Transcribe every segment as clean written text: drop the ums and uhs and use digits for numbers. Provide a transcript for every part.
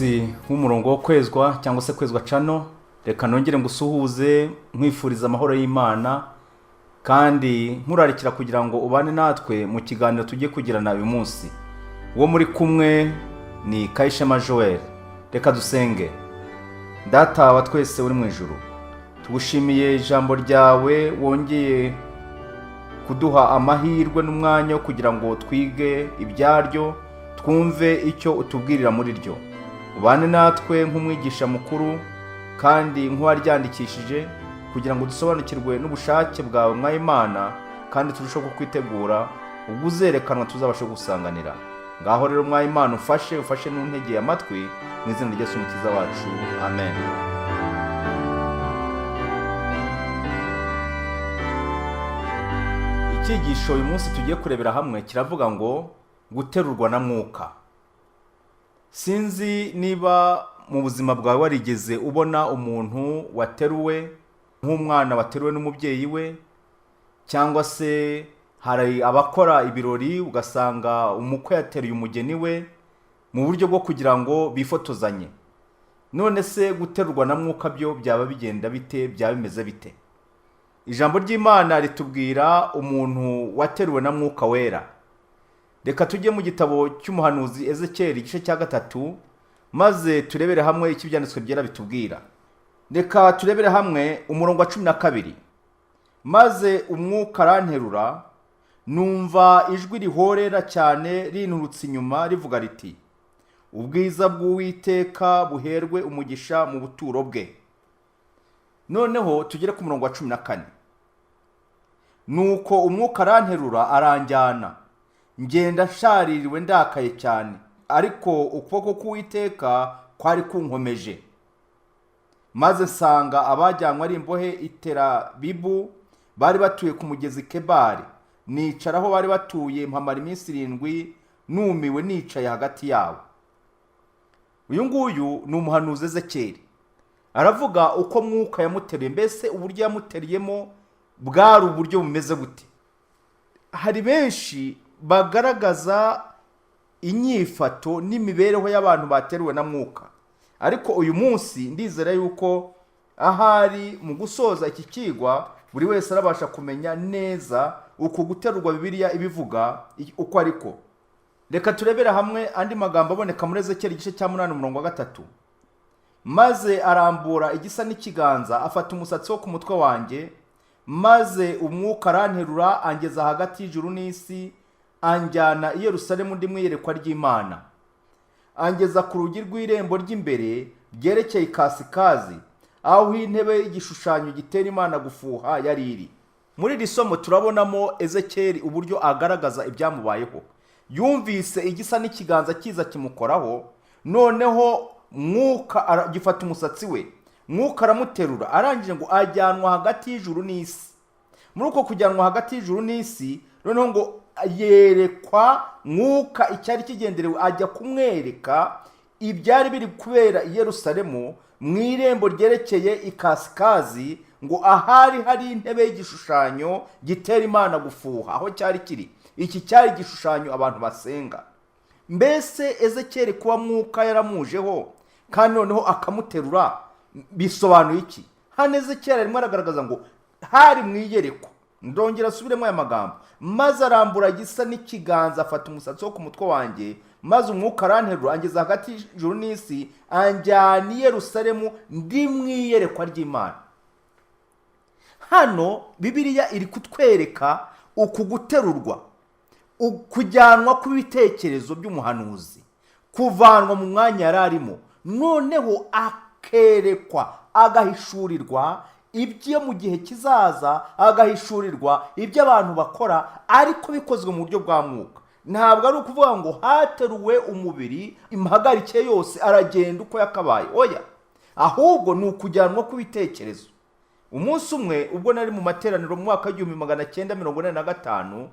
mukunzi w'umurongo wo kwezwa cyangwa se kwezwa cano, reka nongere ngusuhuze nkwifuriza amahoro y'Imana kandi nkurarikira kugira ngo ubane natwe mu kiganiro tujye kugirana uyu munsi. Uwo muri kumwe ni KAYISHEMA Joel. Reka dusenge. Data wa twese uri mu ijuru, tugushimiye ijambo ryawe wongeye kuduha amahirwe n'umwanya kugira ngo twige ibyaryo, twumve icyo utubwirira muri ryo. Ubane natwe nk'umwigisha mukuru kandi nk'uwaryandikishije kugira ngo dusobanukirwe n'ubushake bwawe mwa Imana kandi turusheho kukwitegura ubwo uzerekanwa tuzabashe gusanganira. Ngaho rero mwa Imana ufashe n'untegeye amatwi mu izina rya Yesu Umukiza wacu, amen. Ikigisho uyu munsi tugiye kurebera hamwe kiravuga ngo guterurwa na Mwuka. Sinzi niba mu buzima bwawe warigeze ubona umuntu wateruwe nk'umwana wateruwe n'umubyeyi we, cyangwa se hari abakora ibirori ugasanga umukwe yateruye umugeni we mu buryo bwo kugira ngo bifotozanye. None se guterurwa na Mwuka byo byaba bigenda bite, byaba bimeze bite? Ijambo ry'Imana ritubwira umuntu wateruwe na Mwuka Wera. Reka tujye mu gitabo cy'umuhanuzi Ezekiyeli igice cya 3 maze turebere hamwe icyo ibyanditswe byera bitubwira. Reka turebere hamwe umurongo wa 12. Maze umwuka aranterura, numva ijwi rihorera cyane rinturutse inyuma rivuga riti, ubwiza bw'Uwiteka buherwe umugisha mu buturo bwe. Noneho tugere ku murongo wa 14. Nuko umwuka aranterura aranjyana, ngenda nshaririwe ndakaye cyane, ariko ukuboko k'Uwiteka kwari kunkomeje. Maze nsanga abajyanwa ari imbohe Iterabibu bari batuye ku mugezi Kebari, nicaraho bari batuye mpamara iminsi 7 numiwe nicaye hagati yabo. Uyu nguyu ni umuhanuzi Ezekiyeli. Aravuga uko Mwuka yamuteruye, mbese uburyo yamuteriyemo bwari uburyo bumeze gute. Hari benshi bagaragaza inyifato n'imibereho y'abantu bateruwe na Mwuka, ariko uyu munsi ndizera yuko ahari mu gusoza iki kigwa buri wese arabasha kumenya neza uko guterurwa Bibiliya ibivuga uko ariko. Reka turebera hamwe andi magambo aboneka muri Ezekiyeli igice cya 8 umurongo wa 3. Maze arambura igisa n'ikiganza afata umusatsi wo ku mutwe wanjye, maze umwuka aranterura angeza hagati y'ijuru n'isi, anjyana i Yerusalemu ndi mu iyerekwa ry'Imana. Angeza ku rugi rw'irembo ry'imbere ryerekeye ikasikazi, aho intebe y'igishushanyo gitera Imana gufuha yari iri. Muri iri somo turabonamo Ezekiyeli uburyo agaragaza ibyamubayeho. Yumvise igisa n'ikiganza kiza kimukoraho, noneho Mwuka gifata umusatsi we, Mwuka aramuterura, arangije ngo ajyanwa hagati y'ijuru n'isi. Muri uko kujyanwa hagati y'ijuru n'isi, noneho ngo yerekwa Mwuka icyari kigenderewe, ajya kumwereka ibyari biri kubera i Yerusalemu mu irembo ryerekeye ikasikazi, ngo ahari hari intebe y'igishushanyo gitera Imana gufuha. Aho cyari kiri, iki cyari igishushanyo abantu basenga. Mbese Ezekiyeli kuba Mwuka yaramujeho kandi noneho akamuterura bisobanuye iki? Hano Ezekiyeli arimo aragaragaza ngo hari mu iyerekwa. Ndongera asubiremo aya magambo. Maze arambura gisa n'ikiganza afata umusatsi wo ku mutwe wanjye, maze umwuka aranterura angeza hagati y'ijuru n'isi, anjyana i Yerusalemu ndi mu iyerekwa ry'Imana. Hano Bibiliya iri kutwereka uku guterurwa, kujyanwa kw'ibitekerezo by'umuhanuzi, kuvanwa mu mwanya yari arimo, noneho akerekwa, agahishurirwa ibyo mu gihe kizaza, agahishurirwa ibyo abantu bakora, ariko bikozwe mu buryo bwa Mwuka. Ntabwo ari ukuvuga ngo hateruwe umubiri impagarike yose aragenda uko yakabaye, oya, ahubwo ni ukujyanwa kw'ibitekerezo. Umunsi umwe ubwo nari mu materaniro mu mwaka w'1945,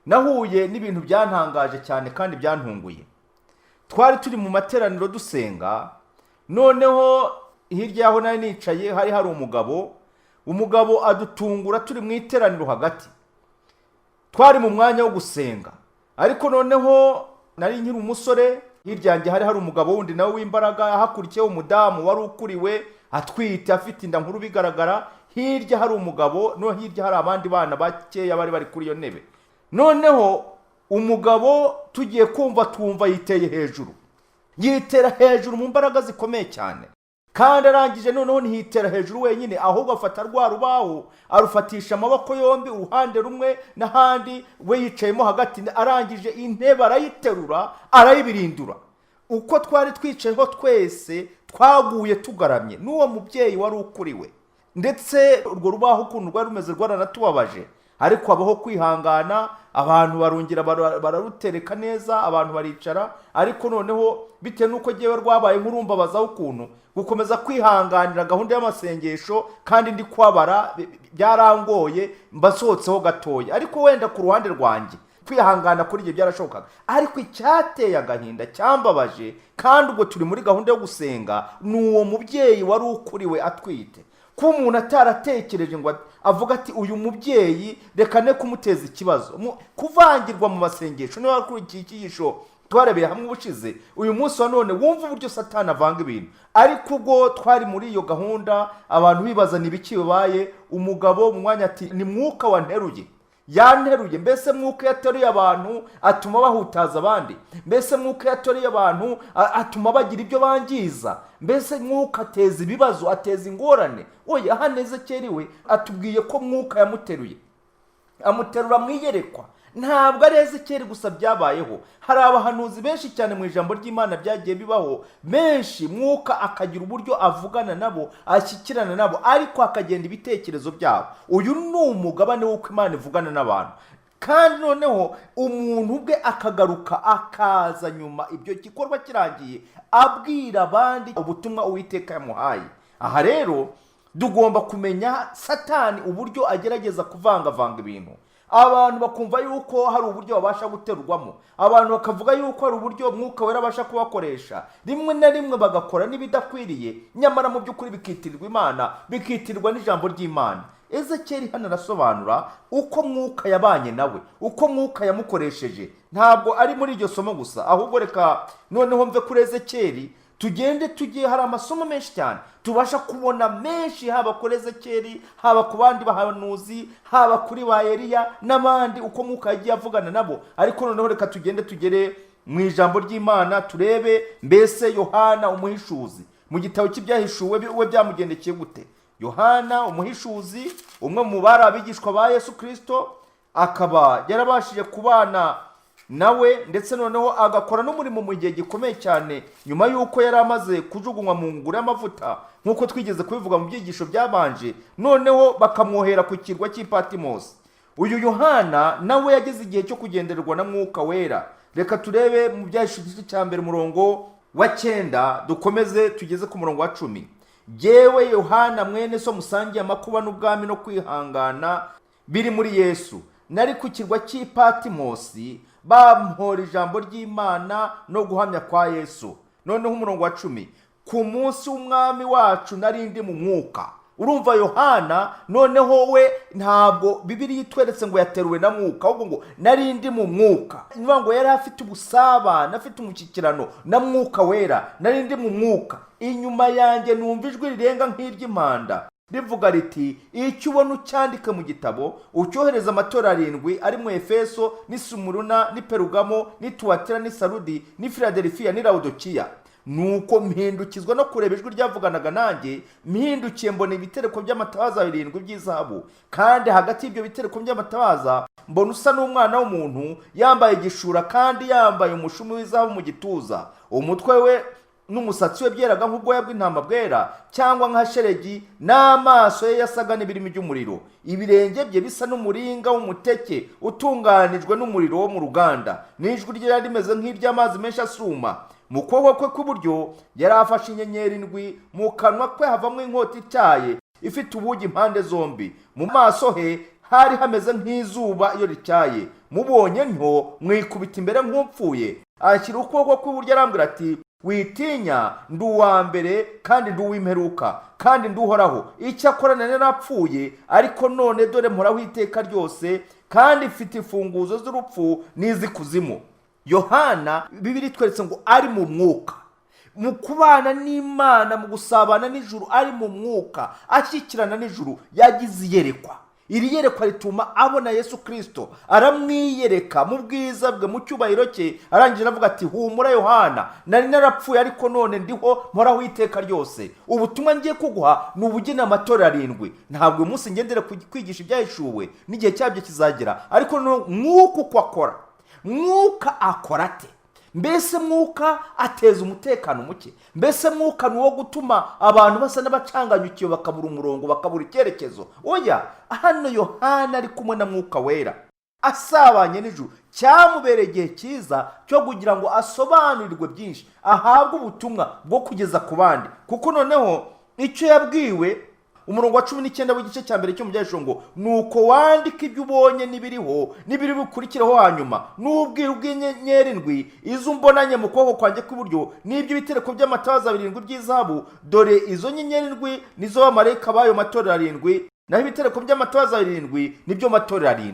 nahuye n'ibintu byantangaje cyane kandi byantunguye. Twari turi mu materaniro dusenga, noneho hirya yaho nari nicaye hari umugabo adutungura turi mu iteraniro hagati. Twari mu mwanya wo gusenga, ariko noneho nari nkiri umusore, hirya yanjye hari umugabo wundi nawe w'imbaraga, hakurikiyeho umudamu wari ukuriwe atwite afite inda nkuru bigaragara, hirya hari umugabo, no hirya hari abandi bana bakeya bari kuri iyo ntebe. Noneho umugabo tugiye twumva yiteye hejuru, yitera hejuru mu mbaraga zikomeye cyane, kandi arangije noneho ntiyitera hejuru wenyine, ahubwo afata rwa rubaho arufatisha amaboko yombi uruhande rumwe n'ahandi, we yicayemo hagati, arangije intebe arayiterura arayibirindura. Uko twari twicayeho twese twaguye tugaramye, n'uwo mubyeyi wari ukuriwe, ndetse urwo rubaho ukuntu rwari rumeze rwaranatubabaje, ariko habaho kwihangana, abantu barongera bararutereka neza, abantu baricara. Ariko noneho bitewe n'uko ngewe rwabaye nk'urumbabazaho ukuntu gukomeza kwihanganira gahunda y'amasengesho, kandi ndi kwabara byarangoye, mbasohotseho gatoya. Ariko wenda ku ruhande rwanjye kwihangana kuri ibyo byarashobokaga, ariko icyateye agahinda cyambabaje, kandi ubwo turi muri gahunda yo gusenga, ni uwo mubyeyi wari ukuriwe atwite. Ko umuntu ataratekereje ngo avuga ati uyu mubyeyi reka ne kumuteza ikibazo, kuvangirwa mu masengesho. Niba kuri iki kigisho twarebeye hamwe ubushize, uyu munsi wa none wumva uburyo Satani avanga ibintu. Ariko ubwo twari muri iyo gahunda, abantu bibaza n'ibiki bibaye, umugabo mu mwanya ati ni Mwuka wanteruye, yanteruye. Mbese Mwuka yateruye abantu atuma bahutaza abandi? Mbese Mwuka yateruye abantu atuma bagira ibyo bangiza? Mbese Mwuka ateza ibibazo, ateza ingorane? Oya, hano Ezekiyeli we atubwiye ko Mwuka yamuteruye, amuterura mu iyerekwa. Ntabwo ari Ezekiyeli gusa byabayeho, hari abahanuzi benshi cyane mu ijambo ry'Imana byagiye bibaho benshi. Mwuka akagira uburyo avugana nabo, ashyikirana nabo, ariko akagenda ibitekerezo byabo. Uyu ni umugabane w'uko Imana ivugana n'abantu, kandi noneho umuntu ubwe akagaruka akaza nyuma ibyo gikorwa kirangiye abwira abandi ubutumwa Uwiteka yamuhaye. Aha rero tugomba kumenya Satani uburyo agerageza kuvangavanga ibintu. Abantu bakumva yuko hari uburyo babasha guterurwamo, abantu bakavuga yuko hari uburyo Mwuka Wera abasha kubakoresha, rimwe na rimwe bagakora n'ibidakwiriye, nyamara mu by'ukuri bikitirirwa Imana, bikitirirwa n'ijambo ry'Imana. Ezekiyeli hano arasobanura uko Mwuka yabanye nawe, uko Mwuka yamukoresheje. Ntabwo ari muri iryo somo gusa, ahubwo reka noneho mve kuri Ezekiyeli tugende tugiye, hari amasomo menshi cyane tubasha kubona menshi, haba kuri Ezekiyeli, haba ku bandi bahanuzi, haba kuri ba Eliya n'abandi, uko Mwuka yagiye avugana nabo. Ariko noneho reka tugende tugere mu ijambo ry'Imana, turebe mbese Yohana umuhishuzi mu gitabo cy'ibyahishuwe we byamugendekeye gute. Yohana umuhishuzi, umwe mu bari abigishwa ba Yesu Kristo, akaba yarabashije kubana nawe, ndetse noneho agakora n'umurimo mu gihe gikomeye cyane nyuma y'uko yari amaze kujugunywa mu nguru y'amavuta, nk'uko twigeze kubivuga mu byigisho byabanje. Noneho bakamwohera ku kirwa cy'i Patimosi. Uyu Yohana nawe yageze igihe cyo kugendererwa na Mwuka Wera. Reka turebe mu byahishuwe igice cya mbere umurongo wa 9, dukomeze tugeze ku murongo wa 10. Jyewe Yohana mwene so musangiye amakuba n'ubwami no kwihangana biri muri Yesu, nari ku kirwa cy'i Patimosi, bampora ijambo ry'Imana no guhamya kwa Yesu. Noneho umurongo wa 10, ku munsi w'umwami wacu nari ndi mu mwuka. Urumva Yohana noneho we ntabwo Bibiliya itweretse ngo yateruwe na Mwuka, ahubwo ngo nari ndi mu mwuka. Niba ngo yari afite ubusabane, afite umushyikirano na Mwuka Wera, nari ndi mu mwuka. Inyuma yanjye numva ijwi rirenga nk'iry'impanda rivuga riti, icyo ubona ucyandike mu gitabo, ucyohereza amatorero 7 ari mu Efeso, ni Sumuruna, ni Perugamo, ni Tuwatira, ni Sarudi, ni Filadelfiya, ni Laodikiya. Nuko mpindukizwa no kureba ijwi ryavuganaga nanjye, mpindukiye mbona ibitereko by'amatabaza 7 by'izahabu, kandi hagati y'ibyo bitereko by'amatabaza mbona usa n'umwana w'umuntu, yambaye igishura kandi yambaye umushumi w'izahabu mu gituza. Umutwe we n'umusatsi we byeraga nk'ubwoya bw'intama bwera cyangwa nka sheregi, n'amaso ye yasaga n'ibirimi by'umuriro. Ibirenge bye bisa n'umuringa w'umuteke utunganijwe n'umuriro wo mu ruganda, n'ijwi rye ryari rimeze nk'iry'amazi menshi asuma. Mu kuboko kwe kw'iburyo yari afashe inyenyeri 7, mu kanwa kwe havamo inkota ityaye ifite ubugi impande zombi. Mu maso he hari hameze nk'izuba iyo rityaye. Mubonye ntyo mwikubita imbere nk'upfuye. Ashyira ukuboko kw'iburyo arambwira ati, witinya, ndi uwa mbere kandi ndi uw'imperuka kandi ndi uhoraho. Icyakora nari narapfuye, ariko none dore mporaho iteka ryose, kandi mfite imfunguzo z'urupfu n'iz'ikuzimu. Yohana Bibiri tweretse ngo ari mu mwuka, mu kubana n'Imana, mu gusabana n'ijuru, ari mu mwuka ashyikirana n'ijuru. Yagize iyerekwa, iri yerekwa rituma abona Yesu Kristo, aramwiyereka mu bwiza bwe, mu cyubahiro cye. Arangije avuga ati humura Yohana, nari narapfuye ariko none ndiho, mporaho iteka ryose. Ubutumwa ngiye kuguha ni ubugena amatorero 7. Ntabwo uyu munsi ngendere kwigisha ibyahishuwe, n'igihe cyabyo kizagera, ariko Mwuka uko akora. Mwuka akora ate? Mbese Mwuka ateza umutekano muke? Mbese Mwuka ni uwo gutuma abantu basa n'abacanganyukiye, bakabura umurongo, bakabura icyerekezo? Oya, hano Yohana ari kumwe na Mwuka Wera, asabanye n'ijuru. Cyamubereye igihe cyiza cyo kugira ngo asobanurirwe byinshi, ahabwe ubutumwa bwo kugeza ku bandi. Kuko noneho icyo yabwiwe, umurongo wa 19 w'igice cya mbere cyo mu byahishwe ngo nuko wandika ibyo ubonye n'ibiriho n'ibiri bukurikireho hanyuma, n'ubwiru bw'inyenyeri 7 izo mbonanye mu kuboko kwanjye kw'iburyo, n'ibyo bitereko by'amatabaza 7 by'izahabu. Dore izo nyenyeri 7 nizo bamarayika bayo matorero 7, naho ibitereko by'amatabaza 7 nibyo matorero 7.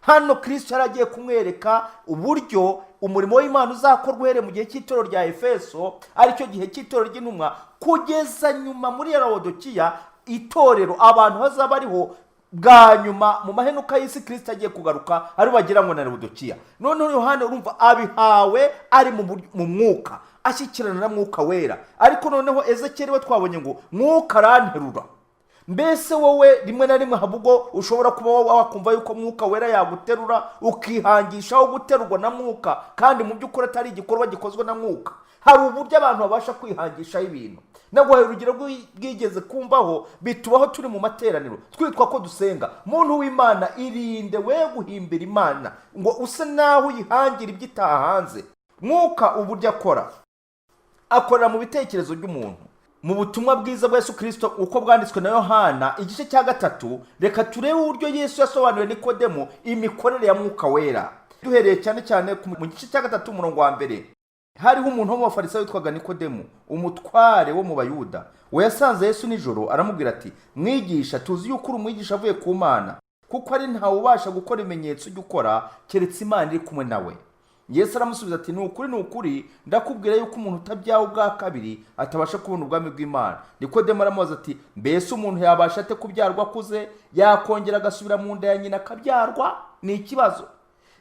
Hano Kristo yaragiye kumwereka uburyo umurimo w'Imana uzakorwa uhereye mu gihe cy'itorero rya Efeso, aricyo gihe cy'itorero ry'intumwa, kugeza nyuma muri Laodikiya, itorero abantu bazaba bariho bwa nyuma mu mahenuka y'isi. Kristo agiye kugaruka ari bagira ngo na Laodikiya. None Yohana urumva abihawe ari mu mwuka, ashyikirana na Mwuka Wera. Ariko noneho Ezekiyeli we twabonye ngo Mwuka aranterura. Mbese wowe rimwe na rimwe habwo ushobora kuba wakumva yuko Mwuka Wera yaguterura, ukihangishaho guterurwa na Mwuka, kandi mu by'ukuri atari igikorwa gikozwe na Mwuka. Hari uburyo abantu babasha kwihangishaho ibintu. Naguhaye urugero bwigeze kumvaho, bitubaho turi mu materaniro twitwa ko dusenga. Muntu w'Imana, irinde we guhimbira Imana ngo use naho uyihangira ibyo itahanze. Mwuka uburyo akorera mu bitekerezo by'umuntu. Mu butumwa bwiza bwa Yesu Kristo uko bwanditswe na Yohana igice cya 3, reka turebe uburyo Yesu yasobanuriye Nikodemo imikorere ya Mwuka Wera. Duhereye cyane cyane mu gice cya 3 umurongo wa 1. Hariho umuntu wo mu Bafarisayo witwaga Nikodemo, umutware wo mu Bayuda. We yasanze Yesu nijoro, aramubwira ati mwigisha, tuzi yuko uri umwigisha avuye ku Mana, kuko ari ntawe ubasha gukora ibimenyetso ujya ukora keretse Imana iri kumwe nawe. Yesu aramusubiza ati ni ukuri ndakubwira yuko umuntu utabyawe ubwa kabiri atabasha kubona ubwami bw'Imana. Nikodemo aramubaza ati mbese umuntu yabasha ate kubyarwa akuze, yakongera agasubira mu nda ya nyina akabyarwa? Ni ikibazo.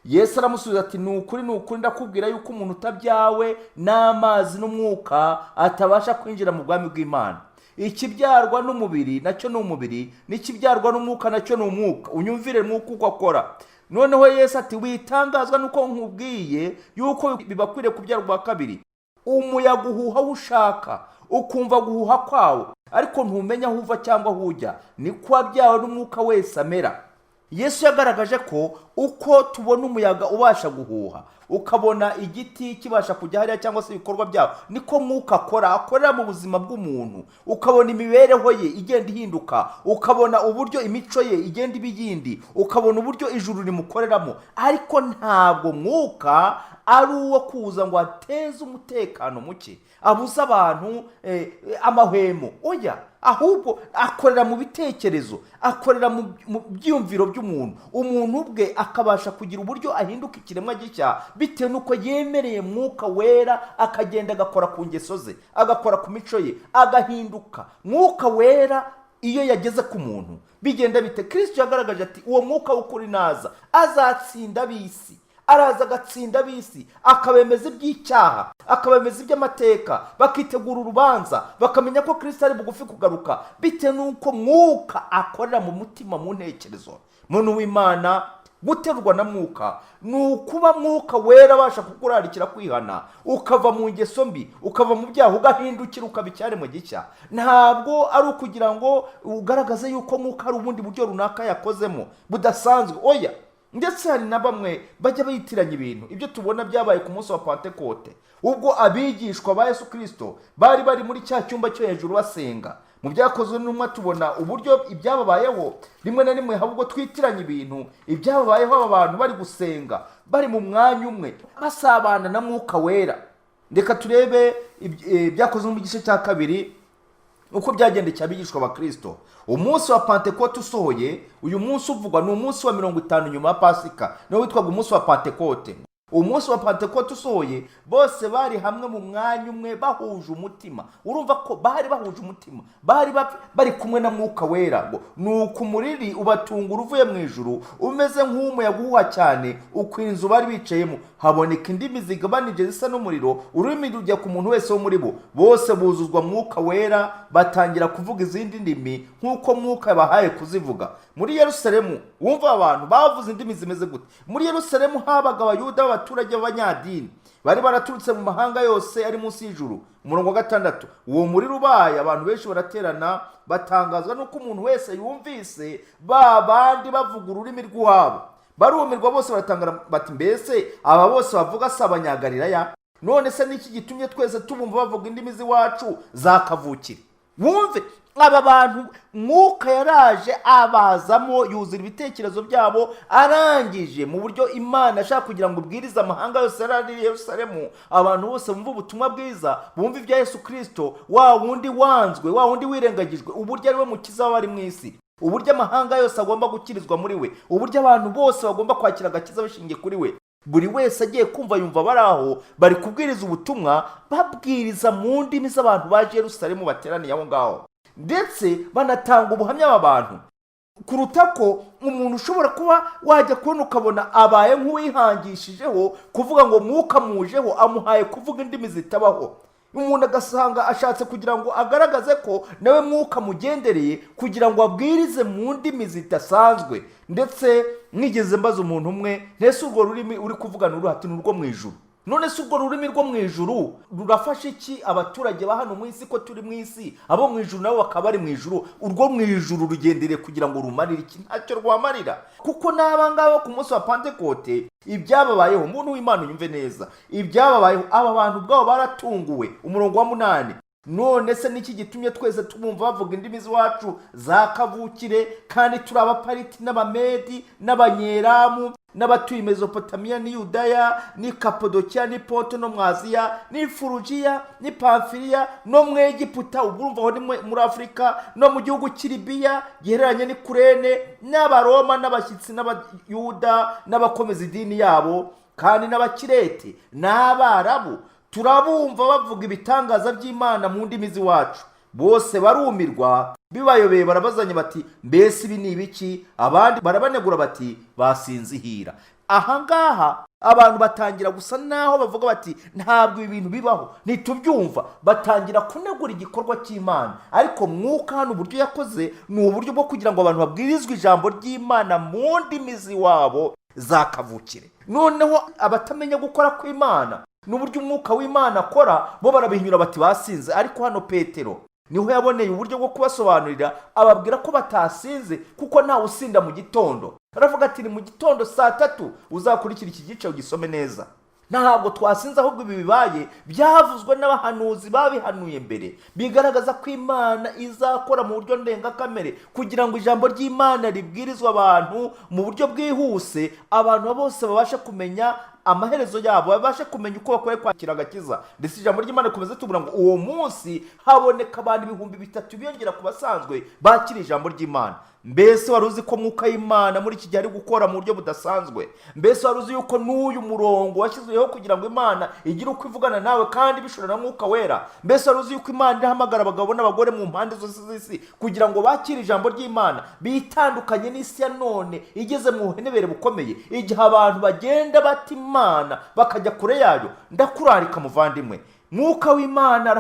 Yesu aramusubiza ati ni ukuri ndakubwira yuko umuntu utabyawe n'amazi n'umwuka atabasha kwinjira mu bwami bw'Imana. Ikibyarwa n'umubiri nacyo ni umubiri, n'ikibyarwa n'umwuka nacyo ni umwuka. Unyumvire Mwuka uko akora. Noneho Yesu ati witangazwa nuko nkubwiye yuko bibakwiriye kubyarwa ubwa kabiri. Umuyaga uhuha ushaka, ukumva guhuha kwawo, ariko ntumenya aho uva cyangwa aho ujya. Niko wabyawe n'umwuka wese amera. Yesu yagaragaje ko uko tubona umuyaga ubasha guhuha, ukabona igiti kibasha kujya hariya cyangwa se ibikorwa byawo, niko Mwuka akorera mu buzima bw'umuntu. Ukabona imibereho ye igenda ihinduka, ukabona uburyo imico ye igenda ibiyindi, ukabona uburyo ijuru rimukoreramo. Ariko ntabwo Mwuka ari uwo kuza ngo ateze umutekano muke, abuza abantu amahwemo. Oya, ahubwo akorera mu bitekerezo, akorera mu byumviro by'umuntu. Umuntu ubwe akabasha kugira uburyo ahinduka ikiremwa gishya bitewe nuko yemereye Mwuka Wera, akagenda agakora ku ngeso ze, agakora ku mico ye, agahinduka. Mwuka Wera iyo yageze ku muntu bigenda bite? Kristo yagaragaje ati uwo Mwuka w'ukuri naza azatsinda ab'isi. Araza agatsinda ab'isi, akabemeza iby'icyaha, akabemeza iby'amateka, bakitegura urubanza, bakamenya ko Kristo ari bugufi kugaruka, bitewe nuko Mwuka akorera mu mutima, mu ntekerezo. Muntu w'Imana, guterurwa na Mwuka ni ukuba Mwuka Wera abasha kukurarikira kwihana, ukava mu ngeso mbi, ukava mu byaha, ugahindukira ukaba icyaremwe gishya. Ntabwo ari ukugira ngo ugaragaze yuko Mwuka hari ubundi buryo runaka yakozemo budasanzwe. Oya, ndetse hari na bamwe bajya bayitiranya ibintu. Ibyo tubona byabaye ku munsi wa Pentekote, ubwo abigishwa ba Yesu Kristo bari muri cya cyumba cyo hejuru basenga. Mu byakozwe n'intumwa tubona uburyo ibyababayeho. Rimwe na rimwe ahubwo twitiranya ibintu. Ibyababayeho aba bantu bari gusenga, bari mu mwanya umwe, basabana na Mwuka Wera. Reka turebe ibyakozwe mu gice cya 2 uko byagendekeye abigishwa ba Kristo. Umunsi wa Pentekote usohoye, uyu munsi uvugwa ni umunsi wa 50 nyuma ya Pasika, niwo witwaga umunsi wa Pentekote. umunsi wa Pentekote usohoye bose bari hamwe mu mwanya umwe bahuje umutima. Urumva ko bari bahuje umutima, bari kumwe na Mwuka Wera. Ngo nuko umuriri ubatungura uvuye mu ijuru umeze nk'umuyaga uhuha cyane ukwinzu bari bicayemo, haboneka indimi zigabanije zisa n'umuriro, ururimi rujya ku muntu wese wo muri bo. Bose buzuzwa Mwuka Wera batangira kuvuga izindi ndimi nk'uko Mwuka yabahaye kuzivuga. Muri Yerusalemu wumva abantu bavuze indimi zimeze gute? Muri Yerusalemu habaga abayuda b'abaturage b'abanyadini bari baraturutse mu mahanga yose ari munsi y'ijuru. Umurongo wa 6, uwo muriro ubaye abantu benshi baraterana, batangazwa nuko umuntu wese yumvise ba bandi bavuga ururimi rw'uwabo. Barumirwa bose baratangara bati, mbese aba bose bavuga si abanyagalilaya? None se niki gitumye twese tubumva bavuga indimi z'iwacu za kavukire? Wumve aba bantu Mwuka yaraje abazamo, yuzura ibitekerezo byabo, arangije mu buryo Imana ashaka kugira ngo ubwirize amahanga yose ari Yerusalemu, abantu bose bumva ubutumwa bwiza, bumva ibya Yesu Kristo, wa wundi wanzwe, wa wundi wirengagijwe, uburyo ari we mukiza w'abari mu isi, uburyo amahanga yose agomba gukirizwa muri we, uburyo abantu bose bagomba kwakira agakiza bashingiye kuri we. Buri wese agiye kumva yumva baraho bari kubwiriza ubutumwa, babwiriza mu ndimi z'abantu baje Yerusalemu bateraniye aho ngaho, ndetse banatanga ubuhamya abantu, kuruta ko umuntu ushobora kuba wajya kubona ukabona abaye nk'uwihangishijeho kuvuga ngo Mwuka mujeho amuhaye kuvuga indimi zitabaho. Umuntu agasanga ashatse kugira ngo agaragaze ko nawe Mwuka mugendereye kugira ngo abwirize mu ndimi zidasanzwe. Ndetse mwigeze mbaza umuntu umwe, ntese urwo rurimi uri kuvugana uruhati n'urwo mu ijuru? None se urwo rurimi rwo mu ijuru rurafasha iki abaturage ba hano mu isi ko turi mu isi, abo mu ijuru nabo bakaba bari mu ijuru? Urwo mu ijuru rugendereye kugira ngo rumarire iki? Ntacyo rwamarira. Kuko n'abangaba ku munsi wa Pentekote ibyababayeho, umuntu w'Imana unyumve neza, ibyababayeho aba bantu ubwabo baratunguwe. Umurongo wa 8, none se niki gitumye twese tubumva bavuga indimi z'iwacu za kavukire, kandi turi abapariti n'abamedi n'abanyeramu n'abatuye Mesopotamiya ni Yudaya ni Kapadokiya ni Ponto no mu Aziya ni Furugiya ni Pamfiliya no mu Egiputa, urumva aho ni muri Afurika, no mu gihugu cy'Ilibiya gihereranye ni Kurene, n'Abaroma n'abashyitsi n'Abayuda n'abakomeza idini yabo, kandi n'Abakirete n'Abarabu, turabumva bavuga ibitangaza by'Imana mu ndimi z'iwacu. Bose barumirwa, bibayobeye barabazanya bati, mbese ibi ni ibiki? Abandi barabanegura bati, basinzihira. Ahangaha abantu batangira gusa naho bavuga bati, ntabwo ibi bintu bibaho, ntitubyumva. Batangira kunegura igikorwa cy'Imana. Ariko Mwuka hano uburyo yakoze ni uburyo bwo kugira ngo abantu babwirizwe ijambo ry'Imana mu ndimi z'iwabo za kavukire. Noneho abatamenya gukora kw'Imana n'uburyo Umwuka w'Imana akora, bo barabihinyura bati basinze. Ariko hano Petero niho yaboneye uburyo bwo kubasobanurira, ababwira ko batasinze kuko ntawe usinda mu gitondo. Aravuga ati, ni mu gitondo saa 3 uzakurikira iki gice ugisome neza. Ntabwo twasinze, ahubwo ibi bibaye byavuzwe n'abahanuzi babihanuye mbere, bigaragaza ko Imana izakora mu buryo ndengakamere kugira ngo ijambo ry'Imana ribwirizwe abantu mu buryo bwihuse, abantu bose babashe kumenya amaherezo yabo, babashe kumenya uko bakwiye kwakira agakiza. Ndetse ijambo ry'Imana rikomeza tubura ngo uwo munsi haboneka abantu 3,000 biyongera ku basanzwe bakira ijambo ry'Imana. Mbese wari uzi ko Mwuka w'Imana muri iki gihe ari gukora mu buryo budasanzwe? Mbese wari uzi yuko n'uyu murongo washyizweho kugira ngo Imana igire uko ivugana nawe kandi bishora na Mwuka Wera? Mbese wari uzi yuko Imana irahamagara abagabo n'abagore mu mpande zose z'isi kugira ngo bakire ijambo ry'Imana, bitandukanye n'isi ya none igeze mu buhenebere bukomeye, igihe abantu bagenda bata Imana bakajya kure yayo? Ndakurarika muvandimwe, Mwuka w'Imana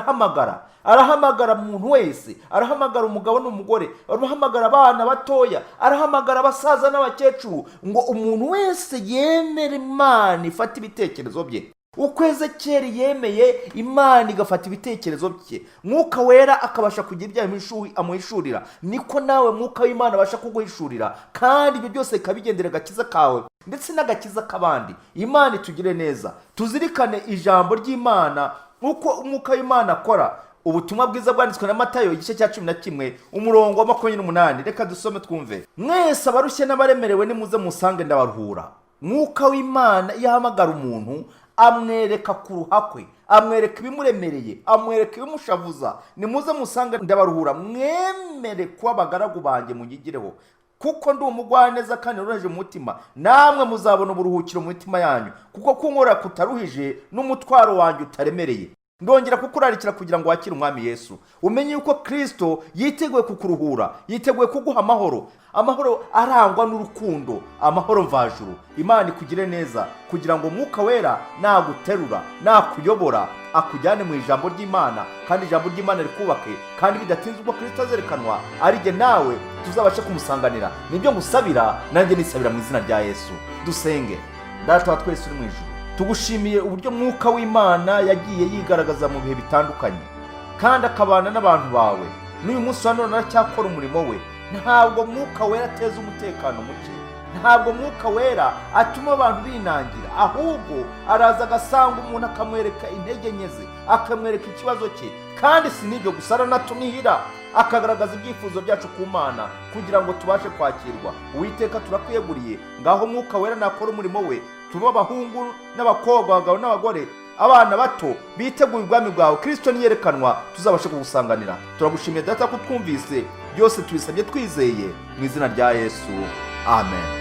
arahamagara umuntu wese, arahamagara umugabo n'umugore, arahamagara abana batoya, arahamagara abasaza n'abakecuru, ngo umuntu wese yemere Imana ifata ibitekerezo bye. Uko Ezekiyeli yemeye Imana igafata ibitekerezo bye, Mwuka Wera akabasha kugira ibyaha amuhishurira, niko nawe Mwuka w'Imana abasha kuguhishurira, kandi ibyo byose bikabigendera agakiza kawe ndetse n'agakiza k'abandi. Imana itugire neza, tuzirikane ijambo ry'Imana uko Umwuka w'Imana akora. Ubutumwa bwiza bwanditswe na Matayo igice cya 11 umurongo wa 28. Reka dusome twumve. Mwese abarushye n'abaremerewe nimuze musange ndabaruhura. Mwuka w'Imana yahamagara umuntu, amwereka kuruha kwe, amwereka ibimuremereye, amwereka ibimushavuza. Nimuze musange ndabaruhura, mwemere kuba abagaragu banjye munyigireho, kuko ndi umugwaneza kandi noroheje mu mutima, namwe muzabona uburuhukiro mu mitima yanyu, kuko kunkorera kutaruhije n'umutwaro wanjye utaremereye. Ndongera kukurarikira kugira ngo wakire umwami Yesu, umenye yuko Kristo yiteguye kukuruhura, yiteguye kuguha amahoro arangwa n'urukundo, amahoro mvajuru. Imana ikugire neza kugira ngo Mwuka Wera naguterura, nakuyobora, akujyane mu ijambo ry'Imana, kandi ijambo ry'Imana rikubake, kandi bidatinze ubwo Kristo azerekanwa arije nawe tuzabashe kumusanganira. Nibyo ngusabira, nanjye nisabira mu izina rya Yesu. Dusenge. Data wa twese uri mu ijuru, tugushimiye uburyo Mwuka w'Imana yagiye yigaragaza mu bihe bitandukanye kandi akabana n'abantu bawe. N'uyu munsi wa none aracyakora umurimo we. Ntabwo Mwuka Wera ateza umutekano muke, ntabwo Mwuka Wera atuma abantu binangira, ahubwo araza agasanga umuntu akamwereka intege nke ze, akamwereka ikibazo cye, kandi si n'ibyo gusa aranatumihira, akagaragaza ibyifuzo byacu ku Mana kugira ngo tubashe kwakirwa. Uwiteka turakwiyeguriye, ngaho Mwuka Wera nakora umurimo we, tuba abahungu n'abakobwa, abagabo n'abagore, abana bato biteguye ubwami bwawe. Kristo niyerekanwa tuzabashe kugusanganira. Turagushimiye Data ko twumvise byose, tubisabye twizeye mu izina rya Yesu, amen.